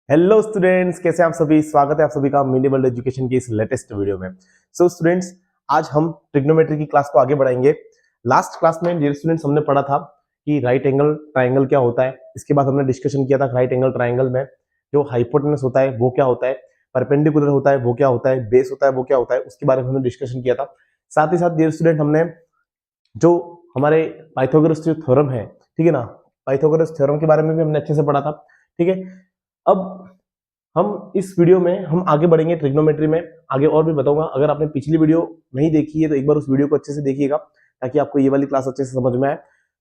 Hello students, कैसे हैं आप सभी। स्वागत है आप सभी का मिनी वर्ल्ड एजुकेशन की इस लेटेस्ट वीडियो में। स्टूडेंट्स, आज हम ट्रिग्नोमेट्री की क्लास को आगे बढ़ाएंगे। लास्ट क्लास में डियर स्टूडेंट्स हमने पढ़ा था कि राइट एंगल ट्राइंगल क्या होता है। इसके बाद हमने डिस्कशन किया था राइट एंगल ट्राइंगल में जो हाइपोटेनस होता है वो क्या होता है, परपेंडिकुलर होता है वो क्या होता है, बेस होता है वो क्या होता है, उसके बारे में हमने डिस्कशन किया था। साथ ही साथ डियर स्टूडेंट हमने जो हमारे पाइथागोरस जो थ्योरम है, ठीक है ना, पाइथागोरस थ्योरम के बारे में भी हमने अच्छे से पढ़ा था। ठीक है, अब हम इस वीडियो में हम आगे बढ़ेंगे ट्रिग्नोमेट्री में। आगे और भी बताऊंगा। अगर आपने पिछली वीडियो नहीं देखी है तो एक बार उस वीडियो को अच्छे से देखिएगा ताकि आपको ये वाली क्लास अच्छे से समझ में आए।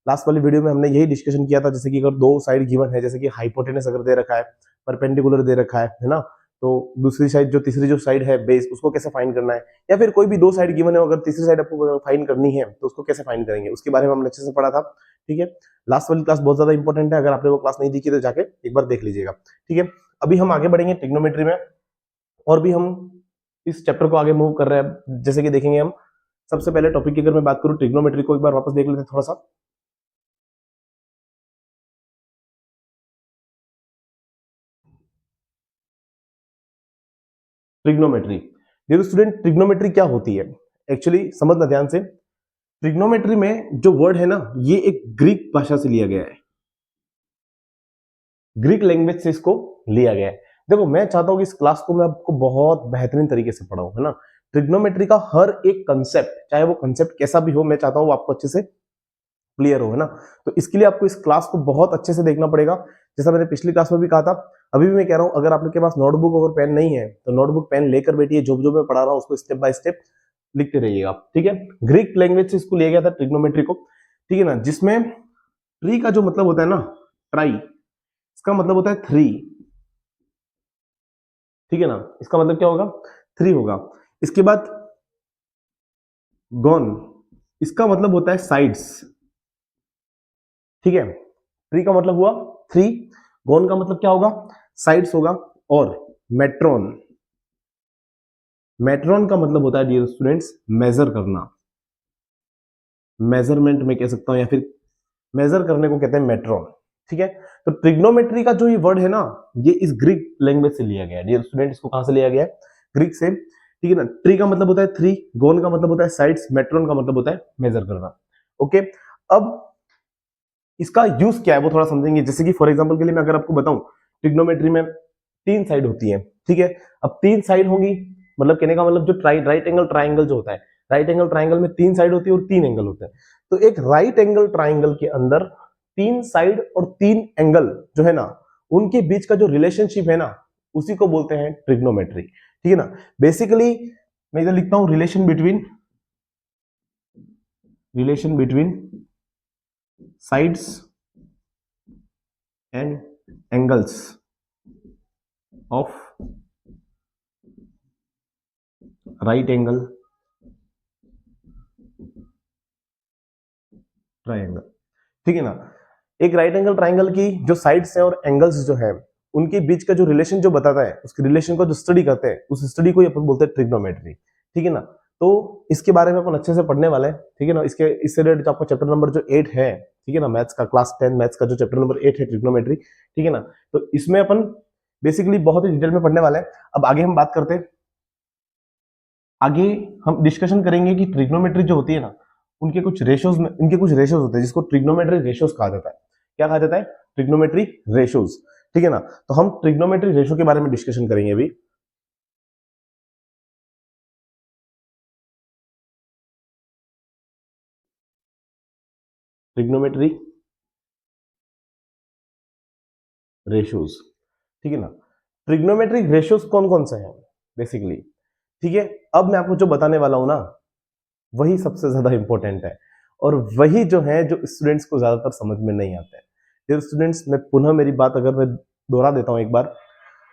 लास्ट वाली वीडियो में हमने यही डिस्कशन किया था, जैसे कि अगर दो साइड गिवन है, जैसे कि हाइपोटेनस अगर दे रखा है, परपेंडिकुलर दे रखा है ना, तो दूसरी साइड जो तीसरी जो साइड है बेस, उसको कैसे फाइंड करना है, या फिर कोई भी दो साइड गिवन है अगर तीसरी साइड आपको फाइंड करनी है तो उसको कैसे फाइंड करेंगे, उसके बारे में हमने अच्छे से पढ़ा था। ठीक है, लास्ट वाली क्लास बहुत ज्यादा इंपॉर्टेंट है। अगर आपने वो क्लास नहीं देखी तो जाके एक बार देख लीजिएगा। ठीक है, अभी हम आगे बढ़ेंगे ट्रिग्नोमेट्री में और भी हम इस चैप्टर को आगे मूव कर रहे हैं। जैसे कि देखेंगे हम सबसे पहले टॉपिक की अगर मैं बात करूं ट्रिग्नोमेट्री को एक बार वापस देख लेते हैं थोड़ा सा। ट्रिग्नोमेट्री, डियर स्टूडेंट, ट्रिग्नोमेट्री क्या होती है एक्चुअली समझना ध्यान से। ट्रिग्नोमेट्री में जो वर्ड है ना, ये एक ग्रीक भाषा से लिया गया है, ग्रीक लैंग्वेज से इसको लिया गया है। देखो, मैं चाहता हूं कि इस क्लास को मैं आपको बहुत बेहतरीन तरीके से पढ़ाऊं, है ना। ट्रिग्नोमेट्री का हर एक कंसेप्ट, चाहे वो कंसेप्ट कैसा भी हो, मैं चाहता हूं वो आपको अच्छे से क्लियर हो, है ना। तो इसके लिए आपको इस क्लास को बहुत अच्छे से देखना पड़ेगा। जैसा मैंने पिछली क्लास में भी कहा था, अभी भी मैं कह रहा हूं, अगर आपके पास नोटबुक और पेन नहीं है तो नोटबुक पेन लेकर बैठिए, जो जो मैं पढ़ा रहा हूं उसको स्टेप बाय स्टेप लिखते रहिएगा। ठीक है, ग्रीक लैंग्वेज से इसको लिया गया था ट्रिग्नोमेट्री को, ठीक है ना, जिसमें ट्री का जो मतलब होता है ना, ट्राई, इसका मतलब होता है थ्री। ठीक है ना, इसका मतलब क्या होगा, थ्री होगा। इसके बाद गॉन, इसका मतलब होता है साइड्स। ठीक है, ट्री का मतलब हुआ थ्री, गॉन का मतलब क्या होगा, साइड्स होगा। और मेट्रॉन, मेट्रॉन का मतलब होता है डियर स्टूडेंट्स मेजर करना, मेजरमेंट में कह सकता हूं, या फिर मेजर करने को कहते हैं मेट्रॉन। ठीक है, तो ट्रिग्नोमेट्री का जो ये वर्ड है ना, ये इस ग्रीक लैंग्वेज से लिया गया है डियर स्टूडेंट। इसको कहां से लिया गया है, ग्रीक से। ठीक है ना, ट्री का मतलब होता है थ्री, गोन का मतलब होता है साइड्स, मेट्रॉन का मतलब होता है मेजर करना। ओके, अब इसका यूज क्या है वो थोड़ा समझेंगे। जैसे कि फॉर एग्जांपल के लिए मैं अगर आपको बताऊं, ट्रिग्नोमेट्री में तीन साइड होती है। ठीक है, अब तीन साइड होंगी, मतलब कहने का मतलब जो राइट एंगल ट्राइंगल जो होता है, राइट एंगल ट्राइंगल में तीन साइड होती है और तीन एंगल होते हैं। तो एक राइट एंगल ट्राइंगल के अंदर तीन साइड और तीन एंगल जो है ना, उनके बीच का जो रिलेशनशिप है ना, उसी को बोलते हैं ट्रिग्नोमेट्री। ठीक है ना, बेसिकली मैं इधर लिखता हूं relation between sides and angles of right angle triangle. ठीक है ना, एक राइट एंगल ट्राइंगल की जो साइड्स हैं और एंगल्स जो है, उनके बीच का जो रिलेशन जो बताता है, उसके रिलेशन को जो स्टडी करते हैं, उस स्टडी को ही अपन बोलते हैं ट्रिग्नोमेट्री। ठीक है ना, तो इसके बारे में अपन अच्छे से पढ़ने वाले हैं। ठीक है ना, इससे रिलेटेड आपका चैप्टर नंबर जो 8 है, ठीक है ना, मैथ्स का क्लास 10 मैथ्स का जो चैप्टर नंबर 8 है ट्रिग्नोमेट्री, ठीक है ना, तो इसमें अपन बेसिकली बहुत ही डिटेल में पढ़ने वाले हैं। अब आगे हम बात करते हैं, आगे हम डिस्कशन करेंगे कि ट्रिग्नोमेट्री जो होती है ना, उनके कुछ रेशोज में, इनके कुछ रेशोज होते हैं जिसको ट्रिग्नोमेट्री रेशोज कहा जाता है। क्या कहा जाता है, ट्रिग्नोमेट्री रेशोज। ठीक है ना, तो हम ट्रिग्नोमेट्री रेशो के बारे में डिस्कशन करेंगे अभी। ट्रिग्नोमेट्री रेशोज, ठीक है ना, ट्रिग्नोमेट्रिक रेशोज कौन कौन से हैं बेसिकली। ठीक है, अब मैं आपको जो बताने वाला हूं ना, वही सबसे ज्यादा इंपॉर्टेंट है, और वही जो है जो स्टूडेंट्स को ज्यादातर समझ में नहीं आता है। डियर स्टूडेंट्स, मैं पुनः मेरी बात अगर मैं दोहरा देता हूं एक बार,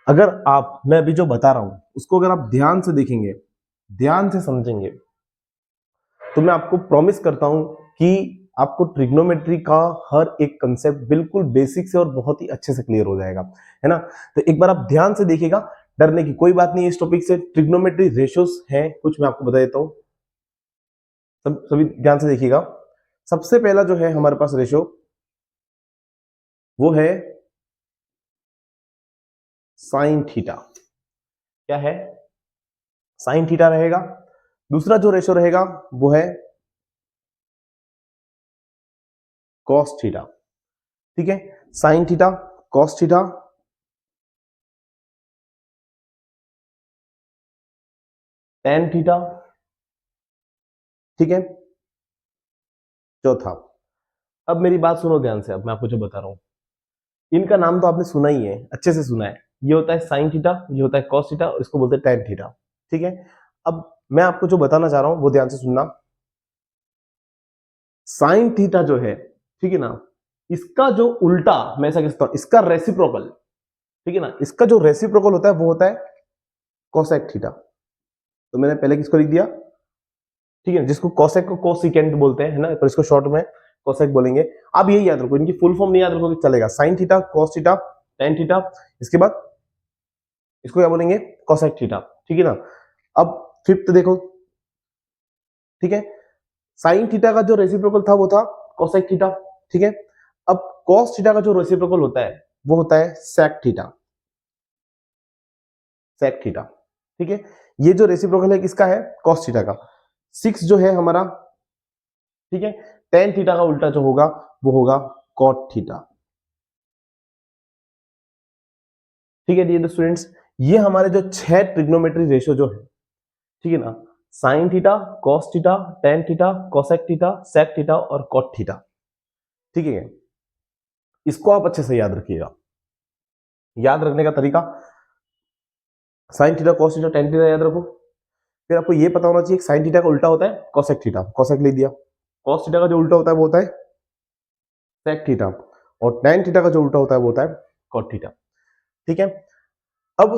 अगर आप, मैं अभी जो बता रहा हूं उसको अगर आप ध्यान से देखेंगे, ध्यान से समझेंगे, तो मैं आपको प्रॉमिस करता हूं कि आपको ट्रिग्नोमेट्री का हर एक कंसेप्ट बिल्कुल बेसिक से और बहुत ही अच्छे से क्लियर हो जाएगा, है ना। तो एक बार आप ध्यान से देखिएगा, डरने की कोई बात नहीं है इस टॉपिक से। ट्रिग्नोमेट्री रेशियोज हैं कुछ, मैं आपको बता देता हूं, सभी ध्यान से देखिएगा। सबसे पहला जो है हमारे पास रेशियो, वो है साइन थीटा, क्या है, साइन थीटा रहेगा। दूसरा जो रेशो रहेगा वो है कॉस थीटा, ठीक है, sign theta cos theta, tan theta, ठीक है। चौथा, अब मेरी बात सुनो ध्यान से, अब मैं आपको जो बता रहा हूं इनका नाम तो आपने सुना ही है, अच्छे से सुना है। ये होता है साइन थीटा, ये होता है कॉस थीटा और इसको बोलते हैं टेन थीटा, ठीक है। अब मैं आपको जो बताना चाह रहा हूं वो ध्यान से सुनना। साइन थीटा जो है, ठीक है ना, इसका जो उल्टा मैं ऐसा कहता हूं, इसका रेसिप्रोकल, ठीक है ना, इसका जो रेसिप्रोकल होता है वो होता है कोसेक थीटा। तो मैंने पहले किसको लिख दिया, ठीक है, जिसको कोसेक को कोसिकेंट बोलते हैं, है ना, पर इसको शॉर्ट में कोसेक बोलेंगे। अब यही याद रखो, इनकी फुल फॉर्म नहीं याद रखोगे चलेगा, sign theta cos theta tan theta, इसके बाद इसको क्या बोलेंगे, कोसेक थीटा, ठीक है ना। अब फिफ्थ देखो, ठीक है, साइन थीटा का जो रेसिप्रोकल था वो था कोसेक थीटा, ठीक है। अब कॉस थीटा का जो रेसिप्रोकल होता है वो होता है सेक थीटा, सेक थीटा, ठीक है। ये जो रेसिप्रोकल है किसका है, कॉस थीटा का। सिक्स जो है हमारा, ठीक है, टेन थीटा का उल्टा जो होगा वो होगा कॉट थीटा, ठीक है डियर स्टूडेंट्स। ये हमारे जो 6 ट्रिग्नोमेट्री रेशियो जो है, ठीक है ना, sine theta cos theta tan theta cosec theta sec theta और कॉट थीटा, ठीक है। इसको आप अच्छे से याद रखिएगा। याद रखने का तरीका, sign theta cos theta tan theta याद रखो, फिर आपको ये पता होना चाहिए साइन थीटा का उल्टा होता है कोसेक थीटा, कोसेक लिख दिया। कॉस थीटा का जो उल्टा होता है वो होता है सेक थीटा, और टेन थीटा का जो उल्टा होता है वो होता है कॉट थीटा, ठीक है। अब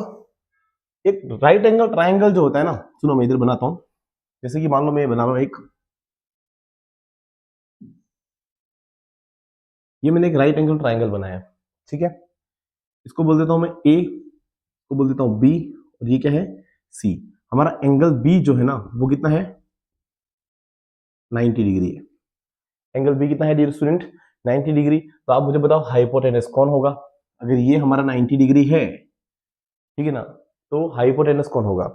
एक राइट एंगल ट्राइंगल जो होता है ना, सुनो मैं इधर बनाता हूं, जैसे कि मान लो मैं बना रहा हूं एक, ये मैंने एक राइट एंगल ट्राइंगल बनाया, ठीक है। इसको बोल देता हूं मैं ए, इसको बोल देता हूं बी, और ये क्या है सी। हमारा एंगल बी जो है ना वो कितना है, 90 डिग्री है। एंगल बी कितना है डियर स्टूडेंट, 90 डिग्री। तो आप मुझे बताओ हाइपोटेनस कौन होगा, अगर ये हमारा 90 डिग्री है, ठीक है ना, तो हाइपोटेनस कौन होगा।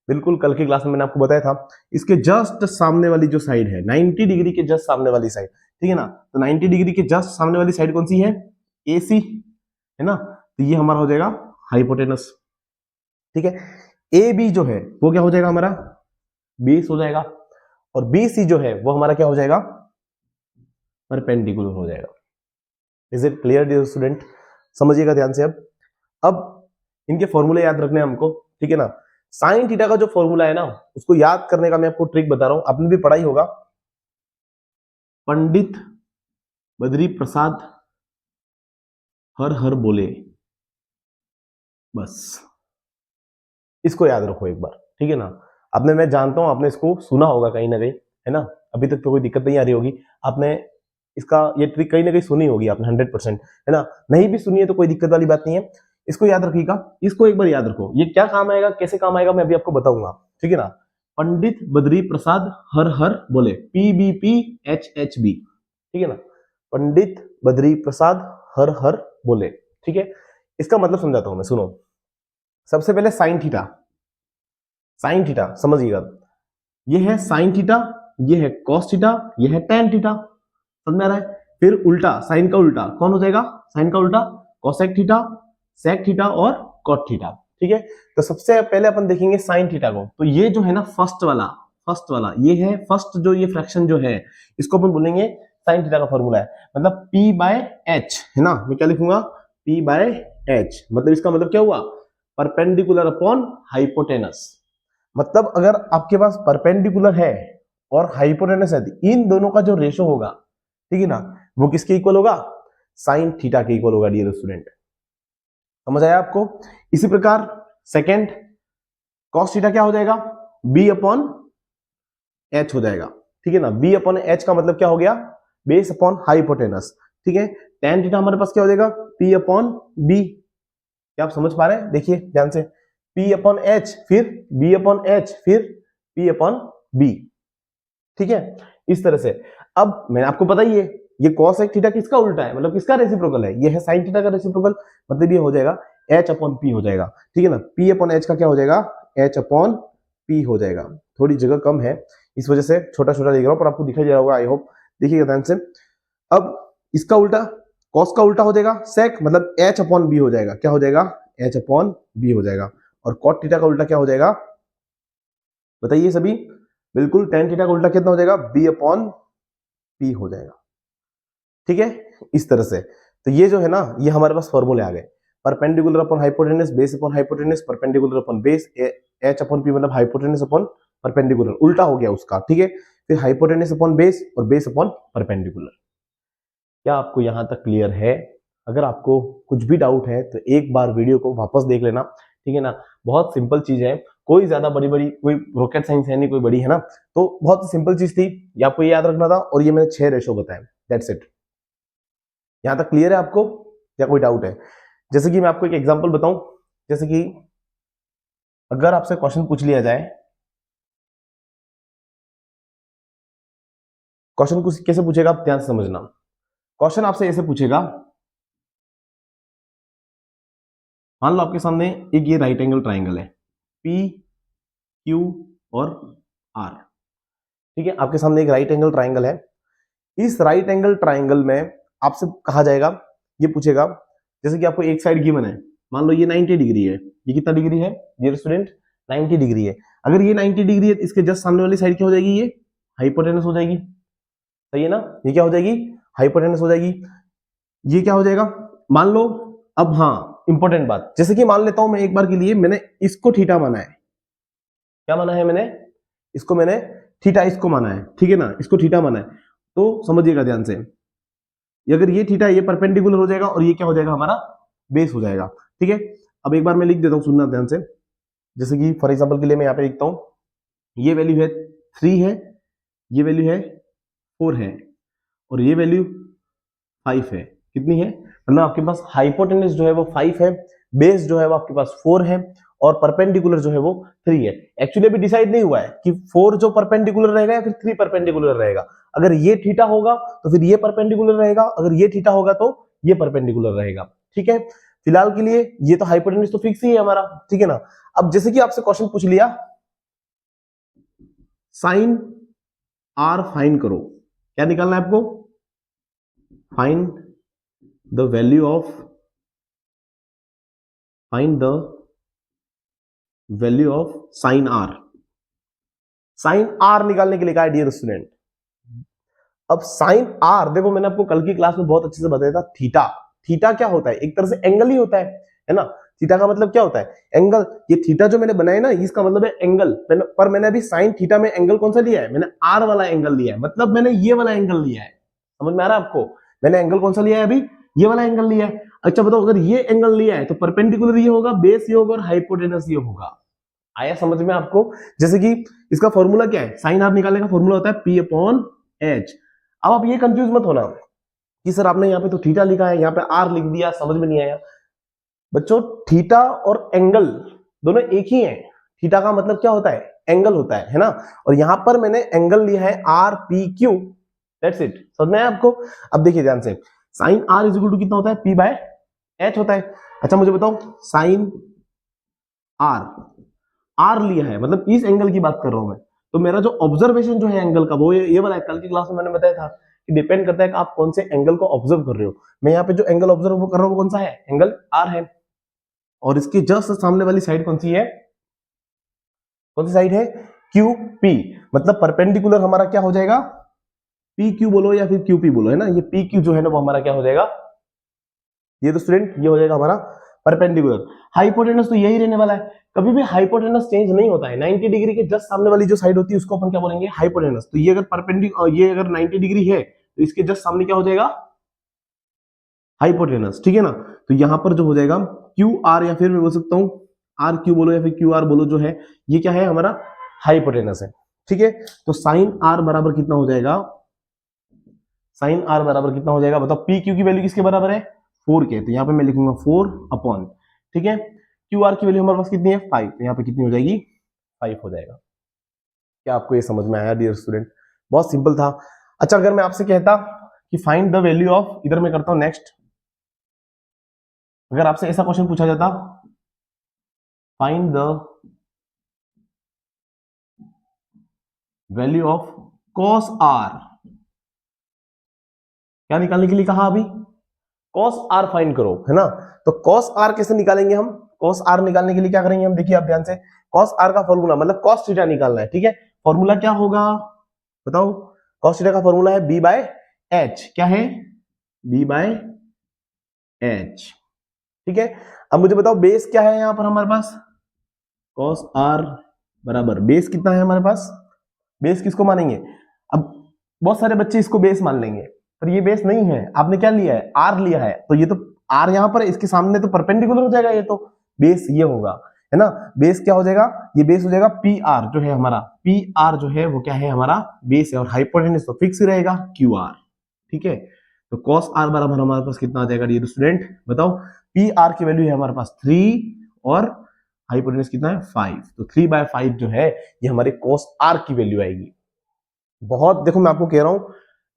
बिल्कुल कल की क्लास में मैंने आपको बताया था, इसके जस्ट सामने वाली जो साइड है 90 डिग्री के जस्ट सामने वाली साइड, ठीक है ना, तो 90 डिग्री के जस्ट सामने वाली साइड कौन सी है, ए सी, है ना, तो ये हमारा हो जाएगा हाइपोटेनस, ठीक है। ए बी जो है वो क्या हो जाएगा हमारा, 20 हो जाएगा, और बी सी जो है वो हमारा क्या हो जाएगा, परपेंडिकुलर हो जाएगा। Is it clear dear student, समझिएगा ध्यान से। अब इनके फॉर्मूले याद रखने हैं हमको, ठीक है ना। साइन थीटा का जो फॉर्मूला है ना उसको याद करने का मैं आपको ट्रिक बता रहा हूं, आपने भी पढ़ा ही होगा, पंडित बद्री प्रसाद हर हर बोले, बस इसको याद रखो एक बार, ठीक है ना। आपने, मैं जानता हूं आपने इसको सुना होगा कहीं ना कहीं, है ना, अभी तक तो कोई दिक्कत नहीं आ रही होगी, आपने इसका ये ट्रिक कहीं ना कहीं सुनी होगी आपने 100%, है ना। नहीं भी सुनी है तो कोई दिक्कत वाली बात नहीं है, इसको याद रखिएगा, इसको एक बार याद रखो, ये क्या काम आएगा कैसे काम आएगा मैं अभी आपको बताऊंगा, ठीक है ना। पंडित बद्री प्रसाद हर हर बोले, PBPHHB, ठीक है ना, पंडित बद्री प्रसाद हर हर बोले, ठीक है। इसका मतलब समझाता हूं मैं, सुनो। सबसे पहले साइन थीटा, साइन थीटा समझिएगा, ये है साइन थीटा, ये है कॉस थीटा, ये है टेन थीटा, समझ में आ रहा है। फिर उल्टा, साइन का उल्टा कौन हो जाएगा, साइन का उल्टा कोसेक थीटा सेक थीटा और कॉट थीटा, ठीक है। तो सबसे पहले अपन देखेंगे साइन थीटा को, तो ये जो है ना फर्स्ट वाला, फर्स्ट वाला ये है, फर्स्ट जो ये फ्रैक्शन जो है इसको अपन बोलेंगे साइन थीटा का फॉर्मूला है, मतलब P/H, है ना। मैं क्या लिखूंगा, P/H, मतलब इसका मतलब क्या हुआ, परपेंडिकुलर अपॉन हाइपोटेनस। मतलब अगर आपके पास परपेंडिकुलर है और हाइपोटेनस है, इन दोनों का जो रेशो होगा, ठीक है ना, वो किसके इक्वल होगा, साइन थीटा के इक्वल होगा डियर स्टूडेंट, समझ आया आपको। इसी प्रकार सेकेंड कॉस थीटा क्या हो जाएगा, B/H हो जाएगा, ठीक है ना। B/H का मतलब क्या हो गया, बेस अपॉन हाइपोटेनस, ठीक है। टेन थीटा हमारे पास क्या हो जाएगा, P/B। क्या आप समझ पा रहे हैं, देखिए ध्यान से, P/H फिर B/H फिर P/B, ठीक है, इस तरह से। अब मैंने आपको बताइए ये cos थीटा किसका उल्टा है, मतलब किसका रेसिप्रोकल है, ये है साइन थीटा का रेसिप्रोकल, मतलब ये हो जाएगा एच अपॉन पी हो जाएगा, ठीक है ना। पी अपॉन एच का क्या हो जाएगा, एच अपॉन पी हो जाएगा। थोड़ी जगह कम है इस वजह से छोटा छोटा लिख रहा हूं, पर आपको दिखाई दे रहा होगा, आई होप देखिएगा ध्यान से। अब इसका उल्टा, कॉस का उल्टा हो जाएगा सेक, मतलब एच अपॉन बी हो जाएगा। क्या हो जाएगा, एच अपॉन बी हो जाएगा। और कॉट थीटा का उल्टा क्या हो जाएगा, बताइए सभी। बिल्कुल, टेन थीटा का उल्टा कितना हो जाएगा, बी अपॉन पी हो जाएगा, ठीक है, इस तरह से। तो ये जो है ना, ये हमारे पास फॉर्मूले आ गए। Perpendicular upon hypotenuse, base upon hypotenuse, perpendicular upon base, H upon P मतलब हाइपोटेनस अपॉन परपेंडिकुलर, उल्टा हो गया उसका, ठीक है। फिर हाइपोटेनस अपॉन बेस और बेस अपॉन परपेंडिकुलर। क्या आपको यहां तक क्लियर है? अगर आपको कुछ भी डाउट है तो एक बार वीडियो को वापस देख लेना, ठीक है ना। बहुत सिंपल चीज है, कोई ज्यादा बड़ी बड़ी कोई रॉकेट साइंस है नहीं, कोई बड़ी है ना, तो बहुत सिंपल चीज थी, ये आपको ये याद रखना था। और ये मैंने 6 रेशो बताए, दैट्स इट। यहां तक क्लियर है आपको या कोई डाउट है? जैसे कि मैं आपको एक एग्जांपल बताऊं, जैसे कि अगर आपसे क्वेश्चन पूछ लिया जाए, क्वेश्चन कैसे पूछेगा आप ध्यान से समझना। क्वेश्चन आपसे ऐसे पूछेगा, मान लो आपके सामने एक ये राइट एंगल ट्राइंगल है, पी क्यू और आर, ठीक है। आपके सामने एक राइट एंगल ट्राइंगल है। इस राइट एंगल ट्राइंगल में आपसे कहा जाएगा, ये पूछेगा, जैसे कि आपको एक साइड गिवन है, मान लो ये 90 डिग्री है। ये कितना डिग्री है डियर स्टूडेंट, 90 डिग्री है। अगर ये 90 डिग्री है तो इसके जस्ट सामने वाली साइड क्या हो जाएगी, ये हाइपोटेनस हो जाएगी, सही है ना। ये क्या हो जाएगी, हाइपोटेनस हो जाएगी। ये क्या हो जाएगा, मान लो, अब हाँ इंपॉर्टेंट बात, जैसे कि मान लेता हूं मैं एक बार के लिए, मैंने इसको थीटा माना है। क्या माना है मैंने, इसको मैंने थीटा इसको माना है, ठीक है ना, इसको थीटा माना है। तो समझिएगा ध्यान से, अगर ये थीटा ये परपेंडिकुलर हो जाएगा और ये क्या हो जाएगा हमारा बेस हो जाएगा, ठीक है। अब एक बार मैं लिख देता हूं, सुनना ध्यान से। जैसे कि फॉर एग्जांपल के लिए मैं यहाँ पे लिखता हूं, ये वैल्यू है 3 है, ये वैल्यू है 4 है, और ये वैल्यू 5 है। कितनी है, मतलब आपके पास हाइपोटेनस जो है वो 5 है, बेस जो है वो आपके पास 4 है, और परपेंडिकुलर जो है वो 3 है। एक्चुअली अभी डिसाइड नहीं हुआ है कि 4 जो परपेंडिकुलर रहेगा या फिर 3 परपेंडिकुलर रहेगा। अगर ये थीटा होगा तो फिर ये परपेंडिकुलर रहेगा, अगर ये थीटा होगा तो ये परपेंडिकुलर रहेगा, ठीक है। फिलहाल के लिए ये तो हाइपोटेनस तो फिक्स ही है हमारा, ठीक है ना। अब जैसे कि आपसे क्वेश्चन पूछ लिया, साइन आर फाइंड करो, क्या निकालना है आपको, find the value of, find the value of sine R. Sine R निकालने के लिए कहा है डियर स्टूडेंट। अब साइन आर देखो, मैंने आपको कल की क्लास में बहुत अच्छे से बताया था, थीटा। थीटा क्या होता है, एक तरह से एंगल ही होता है ना। थीटा का मतलब क्या होता है, एंगल। ये थीटा जो मैंने बनाया ना, इसका मतलब है एंगल। पर मैंने अभी साइन थीटा में एंगल कौन सा लिया है, मैंने आर वाला एंगल लिया है, मतलब मैंने ये वाला एंगल लिया है। समझ में आ रहा है आपको, मैंने एंगल कौन सा लिया है अभी, ये वाला एंगल लिया है। अच्छा बताओ, अगर ये एंगल लिया है तो परपेंडिकुलर ये होगा, बेस ये होगा, और हाइपोटेनस ये होगा। आया समझ में आपको? जैसे कि इसका फॉर्मूला क्या है, साइन आर निकालने का फॉर्मूला होता है पी अपॉन एच। अब आप ये कंफ्यूज मत होना कि सर आपने यहाँ पे तो थीटा लिखा है, यहाँ पे आर लिख दिया, समझ में नहीं आया। बच्चों, थीटा और एंगल दोनों एक ही हैं। थीटा का मतलब क्या होता है, एंगल होता है ना। और यहां पर मैंने एंगल लिया है R P Q, that's it. समझ में आया आपको? अब देखिए ध्यान से, sine R is equal to कितना होता है, पी बाय एच होता है। अच्छा मुझे बताओ, साइन आर, आर लिया है मतलब इस एंगल की बात कर रहा हूं मैं, तो मेरा जो ऑब्जर्वेशन जो है एंगल का वो ये वाला है। कल की क्लास में मैंने बताया था कि डिपेंड करता है कि आप कौन से एंगल को ऑब्जर्व कर रहे हो। मैं यहाँ पे जो एंगल ऑब्जर्व कर रहा हूँ वो कौन सा है, एंगल आर है। और इसकी जस्ट सामने वाली साइड कौन सी है, कौन सी साइड है, क्यू पी। मतलब परपेंडिकुलर हमारा क्या हो जाएगा, पी क्यू बोलो या फिर क्यू पी बोलो, है ना। ये पी क्यू जो है ना वो हमारा क्या हो जाएगा, ये तो स्टूडेंट ये हो जाएगा हमारा परपेंडिकुलर। हाइपोटेनस तो यही रहने वाला है, कभी भी हाइपोटेनस चेंज नहीं होता है। 90 डिग्री के जस्ट सामने वाली जो साइड होती है उसको अपन क्या बोलेंगे, हाइपोटेनस। तो ये अगर परपेंडिकुलर, ये अगर 90 डिग्री है तो इसके जस्ट सामने क्या हो जाएगा, हाइपोटेनस, ठीक है ना। तो यहां पर जो हो जाएगा क्यू आर, या फिर मैं बोल सकता हूं आर क्यू बोलो या फिर क्यू आर बोलो, जो है ये क्या है हमारा हाइपोटेनस है, ठीक है। तो साइन आर बराबर कितना हो जाएगा, साइन आर बराबर कितना हो जाएगा बताओ, पी क्यू की वैल्यू किसके बराबर है, 4 के। तो यहाँ पे मैं लिखूंगा 4 अपॉन, ठीक है। क्यू आर की वैल्यू हमारे पास कितनी है, 5, तो यहाँ पे कितनी हो जाएगी, 5 हो जाएगा। क्या आपको ये समझ में आया डियर स्टूडेंट? बहुत सिंपल था। अच्छा अगर मैं आपसे कहता कि फाइंड द वैल्यू ऑफ, इधर मैं करता हूं नेक्स्ट, अगर आपसे ऐसा क्वेश्चन पूछा जाता, find the value of cos r, क्या निकालने के लिए कहा अभी, cos r फाइंड करो, है ना। तो cos r कैसे निकालेंगे हम, cos r निकालने के लिए क्या करेंगे हम, देखिए आप ध्यान से, cos r का फॉर्मूला मतलब cos थीटा निकालना है, ठीक है। फॉर्मूला क्या होगा बताओ, cos थीटा का फॉर्मूला है b बाय h, क्या है b बाय h, ठीक है। अब मुझे बताओ बेस क्या है यहां पर हमारे पास, cos r बराबर बेस कितना है हमारे पास, बेस किसको मानेंगे, अब बहुत सारे बच्चे इसको बेस मान लेंगे, पर ये बेस नहीं है, आपने क्या लिया है, आर लिया है, तो ये तो आर यहां पर इसके सामने तो परपेंडिकुलर हो जाएगा, ये तो बेस ये होगा, है ना। बेस क्या हो जाएगा, ये बेस हो जाएगा पी आर जो है हमारा, पी आर जो है वो क्या है हमारा बेस है, और हाइपोटेन्यूज तो फिक्स ही रहेगा क्यू आर, ठीक है। तो cos r बराबर हमारे पास कितना आ जाएगा डियर स्टूडेंट, बताओ, पी आर की वैल्यू है हमारे पास 3 और हाइपोटेन्यूज कितना है 5, तो 3/5 जो है ये हमारे cos r की वैल्यू आएगी। बहुत देखो मैं आपको कह रहा हूं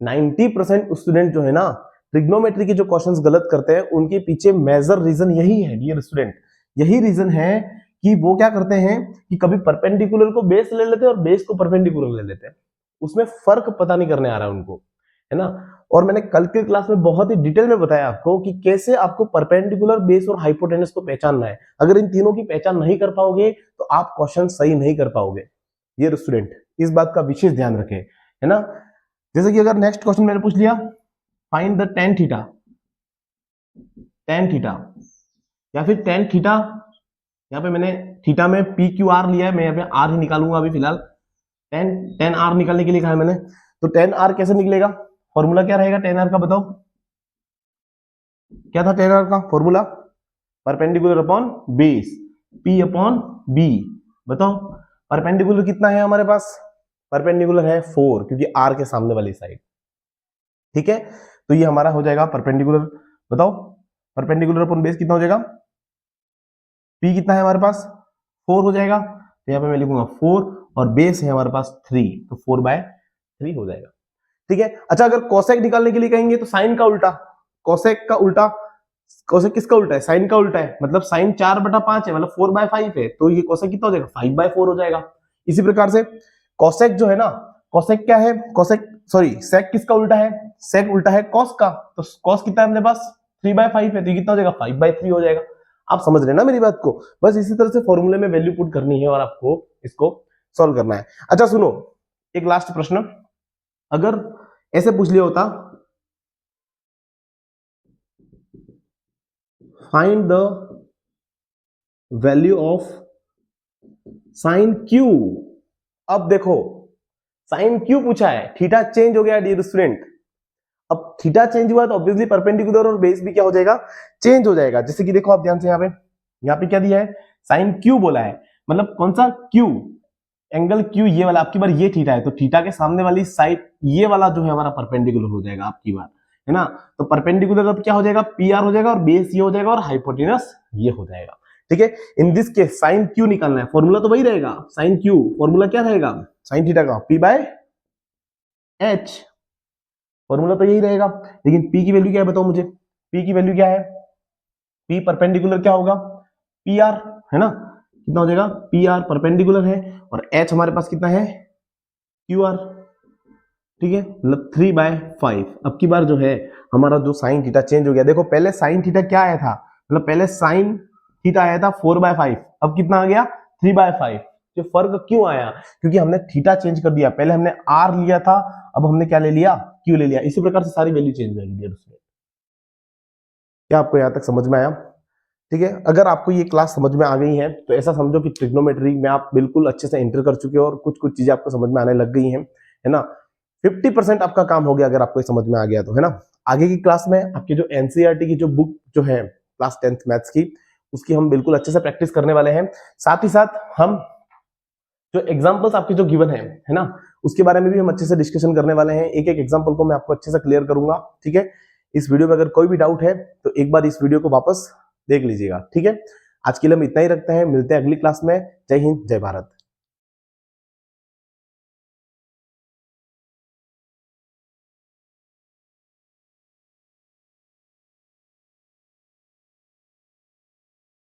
90% स्टूडेंट जो है ना ट्रिग्नोमेट्री के जो क्वेश्चंस गलत करते हैं उनके पीछे मेजर रीजन यही है डियर स्टूडेंट, यही रीजन है कि वो क्या करते हैं कि कभी परपेंडिकुलर को बेस ले लेते हैं और बेस को परपेंडिकुलर ले लेते हैं, उसमें फर्क पता नहीं करने आ रहा है उनको, है ना। और मैंने कल के क्लास में बहुत ही डिटेल में बताया आपको कि कैसे आपको परपेंडिकुलर, बेस और हाइपोटेन्यूज को पहचानना है। अगर इन तीनों की पहचान नहीं कर पाओगे तो आप क्वेश्चन सही नहीं कर पाओगे। ये स्टूडेंट इस बात का विशेष ध्यान रखें, है ना। जैसे कि अगर नेक्स्ट क्वेश्चन मैंने पूछ लिया, find the tan theta, tan theta या फिर tan थीटा, यहाँ पे मैंने थीटा में पी क्यू आर लिया है, मैं यहाँ पे आर ही निकालूंगा अभी फिलहाल, tan आर निकालने के लिए कहा है मैंने, तो tan आर कैसे निकलेगा, फॉर्मूला क्या रहेगा tan आर का बताओ, क्या था tan आर का formula, perpendicular upon base, p upon b, बताओ परपेंडिकुलर कितना है हमारे पास, परपेंडिकुलर है 4 क्योंकि r के सामने वाली साइड, ठीक है। तो ये हमारा हो जाएगा परपेंडिकुलर, बताओ परपेंडिकुलर अपॉन बेस कितना हो जाएगा, p कितना है हमारे पास 4 हो जाएगा, तो यहाँ पे मैं लिखूंगा 4 और बेस है हमारे पास 3, तो 4/3 हो जाएगा, ठीक है। अच्छा अगर कोसेक निकालने के लिए कहेंगे तो साइन का उल्टा, कोसेक का उल्टा, कोसेक किसका उल्टा है, साइन का उल्टा है, मतलब साइन 4/5 है, मतलब 4/5 है, तो ये कोसेक कितना हो जाएगा 5/4 हो जाएगा। इसी प्रकार से कोसेक जो है ना, कोसेक क्या है, कोसेक सॉरी सेक किसका उल्टा है, सेक उल्टा है कॉस का, तो कॉस कितना है अपने पास 3/5 है, तो ये कितना हो जाएगा 5/3 हो जाएगा। आप समझ रहे हैं ना मेरी बात को, बस इसी तरह से फॉर्मूले में वैल्यू पुट करनी है और आपको इसको सॉल्व करना है। अच्छा सुनो एक लास्ट प्रश्न, अगर ऐसे पूछ लिया होता, find the value of sign Q, अब देखो साइन क्यू पूछा है, थीटा चेंज हो गया डियर स्टूडेंट, अब थीटा चेंज हुआ तो ऑब्वियसली परपेंडिकुलर और बेस भी क्या हो जाएगा चेंज हो जाएगा। जैसे कि देखो आप ध्यान से यहाँ पे क्या दिया है, साइन क्यू बोला है, मतलब कौन सा क्यू, एंगल क्यू ये वाला, आपकी बार ये थीटा है तो थीटा के सामने वाली साइड ये वाला जो है हमारा परपेंडिकुलर हो जाएगा आपकी बार, है ना। तो परपेंडिकुलर अब क्या हो जाएगा पी आर हो जाएगा और बेस ये हो जाएगा और हाइपोटेनस ये हो जाएगा, ठीक है। In this case sine Q निकालना है, फॉर्मूला तो वही रहेगा, साइन क्यू फॉर्मूला क्या रहेगा साइन थीटा का p/h, फॉर्मूला तो यही रहेगा, लेकिन p की वैल्यू क्या है बताओ मुझे, p की वैल्यू क्या है, p परपेंडिकुलर क्या होगा pr, है ना, कितना हो जाएगा pr परपेंडिकुलर है और h हमारे पास कितना है qr, ठीक है, मतलब 3/5। अब की बार जो है हमारा जो साइन थीटा चेंज हो गया, देखो पहले साइन थीटा क्या आया था, मतलब पहले साइन थीटा आया था 4/5, अब कितना आ गया 3/5, जो फर्क क्यों आया, क्योंकि हमने थीटा चेंज कर दिया, पहले हमने आर लिया था अब हमने क्या ले लिया क्यू ले लिया, इसी प्रकार से सारी वैल्यू चेंज हो जाएगी। क्या आपको यहां तक समझ में आया, ठीक है। अगर आपको ये क्लास समझ में आ गई है तो ऐसा समझो कि ट्रिग्नोमेट्री में आप बिल्कुल अच्छे से एंटर कर चुके हो और कुछ कुछ चीजें आपको समझ में आने लग गई हैं, है ना। 50% आपका काम हो गया अगर आपको समझ में आ गया तो, है ना। आगे की क्लास में आपकी जो एनसीईआरटी की जो बुक जो है क्लास 10th मैथ्स की, उसकी हम बिल्कुल अच्छे से प्रैक्टिस करने वाले हैं, साथ ही साथ हम जो एग्जांपल्स आपके जो गिवन है ना, उसके बारे में भी हम अच्छे से डिस्कशन करने वाले हैं, एक एक एग्जांपल को मैं आपको अच्छे से क्लियर करूंगा, ठीक है। इस वीडियो में अगर कोई भी डाउट है तो एक बार इस वीडियो को वापस देख लीजिएगा, ठीक है। आज के लिए हम इतना ही रखते हैं, मिलते हैं अगली क्लास में। जय हिंद जय भारत।